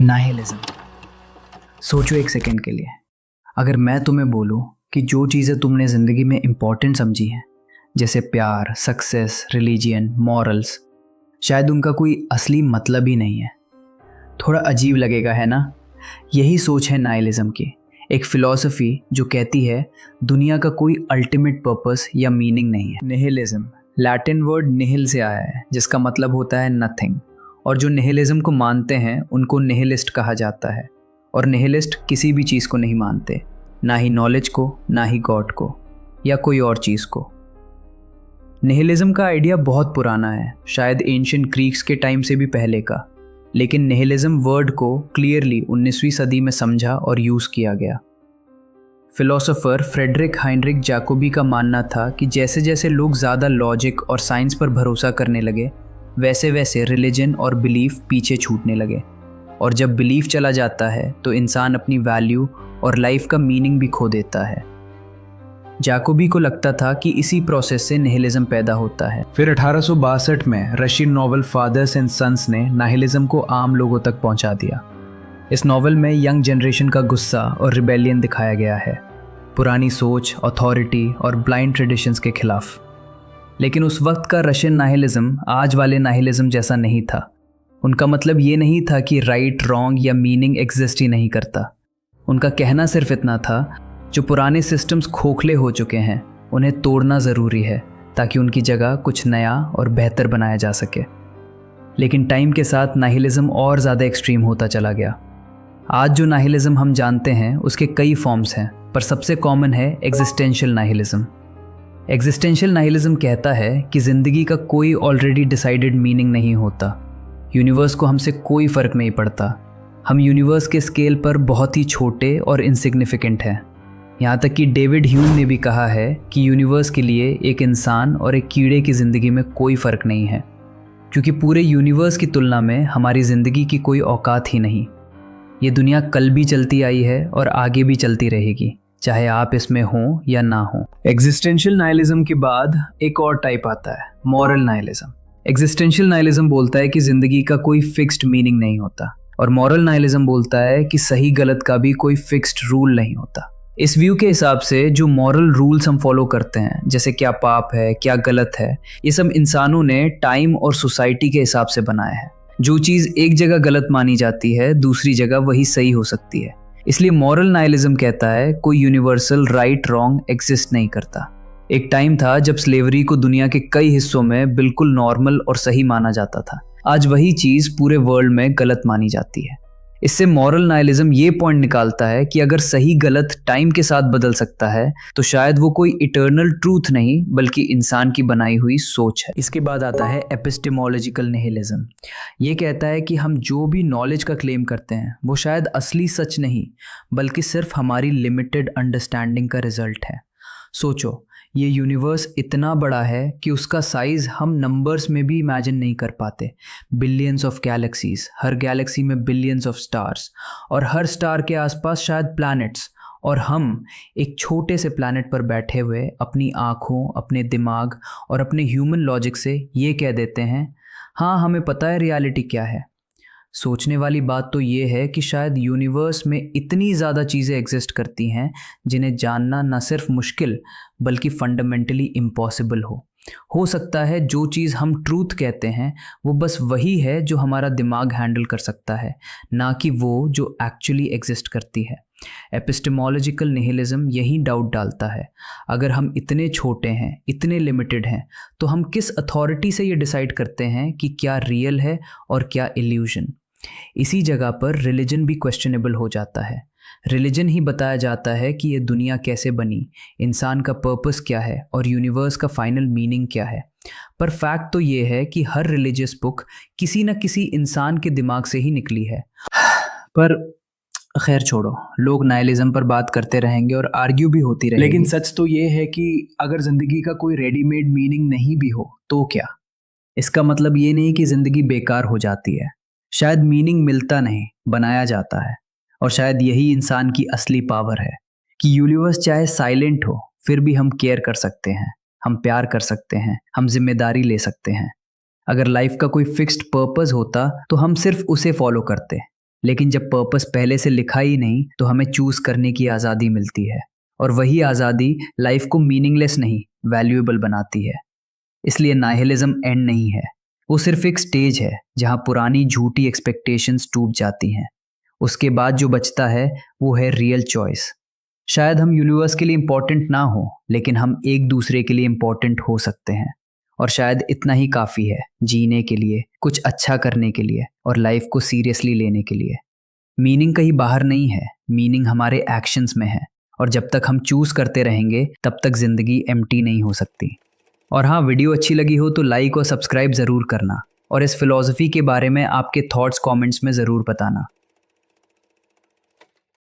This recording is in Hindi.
नाइलिज्म। सोचो एक सेकंड के लिए, अगर मैं तुम्हें बोलूं कि जो चीज़ें तुमने ज़िंदगी में इम्पोर्टेंट समझी हैं, जैसे प्यार, सक्सेस, रिलीजियन, मॉरल्स, शायद उनका कोई असली मतलब ही नहीं है। थोड़ा अजीब लगेगा, है ना? यही सोच है नाइलिज्म की, एक फ़िलॉसफी जो कहती है दुनिया का कोई अल्टीमेट पर्पस या मीनिंग नहीं है। निहिलिज्म लैटिन वर्ड निहिल से आया है, जिसका मतलब होता है नथिंग, और जो निहिलिज्म को मानते हैं उनको निहिलिस्ट कहा जाता है। और निहिलिस्ट किसी भी चीज़ को नहीं मानते, ना ही नॉलेज को, ना ही गॉड को या कोई और चीज़ को। निहिलिज्म का आइडिया बहुत पुराना है, शायद एंशिएंट ग्रीक्स के टाइम से भी पहले का, लेकिन निहिलिज्म वर्ड को क्लियरली 19वीं सदी में समझा और यूज़ किया गया। फिलोसोफर फ्रेडरिक हाइनरिक जैकोबी का मानना था कि जैसे जैसे लोग ज़्यादा लॉजिक और साइंस पर भरोसा करने लगे, वैसे वैसे रिलीजन और बिलीफ पीछे छूटने लगे, और जब बिलीफ चला जाता है तो इंसान अपनी वैल्यू और लाइफ का मीनिंग भी खो देता है। जैकोबी को लगता था कि इसी प्रोसेस से निहिलिज्म पैदा होता है। फिर 1862 में Russian novel Fathers and Sons ने निहिलिज्म को आम लोगों तक पहुंचा दिया। इस नॉवल में यंग जनरेशन का गुस्सा और रिबेलियन दिखाया गया है, पुरानी सोच, अथॉरिटी और ब्लाइंड ट्रेडिशंस के खिलाफ। लेकिन उस वक्त का रशियन नाइलिज्म आज वाले नाइलिज्म जैसा नहीं था। उनका मतलब ये नहीं था कि राइट, रॉन्ग या मीनिंग एग्जिस्ट ही नहीं करता। उनका कहना सिर्फ इतना था, जो पुराने सिस्टम्स खोखले हो चुके हैं उन्हें तोड़ना ज़रूरी है ताकि उनकी जगह कुछ नया और बेहतर बनाया जा सके। लेकिन टाइम के साथ नाइलिज्म और ज़्यादा एक्सट्रीम होता चला गया। आज जो नाइलिज्म हम जानते हैं उसके कई फॉर्म्स हैं, पर सबसे कॉमन है एग्जिस्टेंशियल नाइलिज्म। एग्जिस्टेंशियल नाइलिज्म कहता है कि ज़िंदगी का कोई ऑलरेडी डिसाइडेड मीनिंग नहीं होता। यूनिवर्स को हमसे कोई फ़र्क नहीं पड़ता। हम यूनिवर्स के स्केल पर बहुत ही छोटे और इनसिग्निफिकेंट हैं। यहाँ तक कि डेविड ह्यूम ने भी कहा है कि यूनिवर्स के लिए एक इंसान और एक कीड़े की ज़िंदगी में कोई फ़र्क नहीं है, क्योंकि पूरे यूनिवर्स की तुलना में हमारी ज़िंदगी की कोई औकात ही नहीं। ये दुनिया कल भी चलती आई है और आगे भी चलती रहेगी, चाहे आप इसमें हों या ना हो। एग्जिस्टेंशियल नाइलिज्म के बाद एक और टाइप आता है, मॉरल नाइलिज्म। एग्जिस्टेंशियल नाइलिज्म बोलता है कि जिंदगी का कोई फिक्स्ड मीनिंग नहीं होता, और मॉरल नाइलिज्म बोलता है कि सही गलत का भी कोई फिक्स्ड रूल नहीं होता। इस व्यू के हिसाब से जो मॉरल रूल्स हम फॉलो करते हैं, जैसे क्या पाप है, क्या गलत है, ये सब इंसानों ने टाइम और सोसाइटी के हिसाब से बनाया है। जो चीज़ एक जगह गलत मानी जाती है, दूसरी जगह वही सही हो सकती है। इसलिए मॉरल नाइलिज्म कहता है कोई यूनिवर्सल राइट रॉन्ग एग्जिस्ट नहीं करता। एक टाइम था जब स्लेवरी को दुनिया के कई हिस्सों में बिल्कुल नॉर्मल और सही माना जाता था। आज वही चीज़ पूरे वर्ल्ड में गलत मानी जाती है। इससे मॉरल नाइलिज्म ये पॉइंट निकालता है कि अगर सही गलत टाइम के साथ बदल सकता है तो शायद वो कोई इटर्नल ट्रूथ नहीं, बल्कि इंसान की बनाई हुई सोच है। इसके बाद आता है एपिस्टेमोलॉजिकल निहिलिज्म। ये कहता है कि हम जो भी नॉलेज का क्लेम करते हैं वो शायद असली सच नहीं, बल्कि सिर्फ हमारी लिमिटेड अंडरस्टैंडिंग का रिजल्ट है। सोचो, ये यूनिवर्स इतना बड़ा है कि उसका साइज़ हम नंबर्स में भी इमेजिन नहीं कर पाते। Billions of galaxies, her Galaxy में बिलियंस ऑफ स्टार्स, और हर स्टार के आसपास शायद प्लैनेट्स, और हम एक छोटे से प्लैनेट पर बैठे हुए अपनी आँखों, अपने दिमाग और अपने ह्यूमन लॉजिक से ये कह देते हैं, हाँ हमें पता है रियलिटी क्या है। सोचने वाली बात तो ये है कि शायद यूनिवर्स में इतनी ज़्यादा चीज़ें एग्जिस्ट करती हैं जिन्हें जानना न सिर्फ मुश्किल बल्कि फंडामेंटली इम्पॉसिबल हो सकता है जो चीज़ हम ट्रूथ कहते हैं वो बस वही है जो हमारा दिमाग हैंडल कर सकता है, ना कि वो जो एक्चुअली एग्जिस्ट करती है। एपिस्टेमोलॉजिकल निहिलिज्म यही डाउट डालता है, अगर हम इतने छोटे हैं, इतने लिमिटेड हैं, तो हम किस अथॉरिटी से ये डिसाइड करते हैं कि क्या रियल है और क्या इल्यूजन। इसी जगह पर रिलीजन भी क्वेश्चनेबल हो जाता है। रिलीजन ही बताया जाता है कि ये दुनिया कैसे बनी, इंसान का पर्पस क्या है और यूनिवर्स का फाइनल मीनिंग क्या है। पर फैक्ट तो ये है कि हर रिलीजियस बुक किसी न किसी इंसान के दिमाग से ही निकली है। पर खैर छोड़ो, लोग नाइलिज्म पर बात करते रहेंगे और आर्ग्यू भी होती रहेगी। लेकिन सच तो ये है कि अगर जिंदगी का कोई रेडीमेड मीनिंग नहीं भी हो तो क्या? इसका मतलब ये नहीं कि जिंदगी बेकार हो जाती है। शायद मीनिंग मिलता नहीं, बनाया जाता है। और शायद यही इंसान की असली पावर है कि यूनिवर्स चाहे साइलेंट हो फिर भी हम केयर कर सकते हैं, हम प्यार कर सकते हैं, हम जिम्मेदारी ले सकते हैं। अगर लाइफ का कोई फिक्स्ड पर्पस होता तो हम सिर्फ उसे फॉलो करते, लेकिन जब पर्पस पहले से लिखा ही नहीं तो हमें चूज करने की आज़ादी मिलती है, और वही आज़ादी लाइफ को मीनिंगलेस नहीं वैल्यूएबल बनाती है। इसलिए नाइहिलिज्म एंड नहीं है, वो सिर्फ एक स्टेज है जहाँ पुरानी झूठी एक्सपेक्टेशंस टूट जाती हैं। उसके बाद जो बचता है वो है रियल चॉइस। शायद हम यूनिवर्स के लिए इम्पोर्टेंट ना हो, लेकिन हम एक दूसरे के लिए इम्पोर्टेंट हो सकते हैं। और शायद इतना ही काफ़ी है जीने के लिए, कुछ अच्छा करने के लिए और लाइफ को सीरियसली लेने के लिए। मीनिंग कहीं बाहर नहीं है, मीनिंग हमारे एक्शंस में है। और जब तक हम चूज़ करते रहेंगे तब तक ज़िंदगी एम्प्टी नहीं हो सकती। और हाँ, वीडियो अच्छी लगी हो तो लाइक और सब्सक्राइब ज़रूर करना, और इस फिलॉसफी के बारे में आपके थॉट्स कमेंट्स में ज़रूर बताना।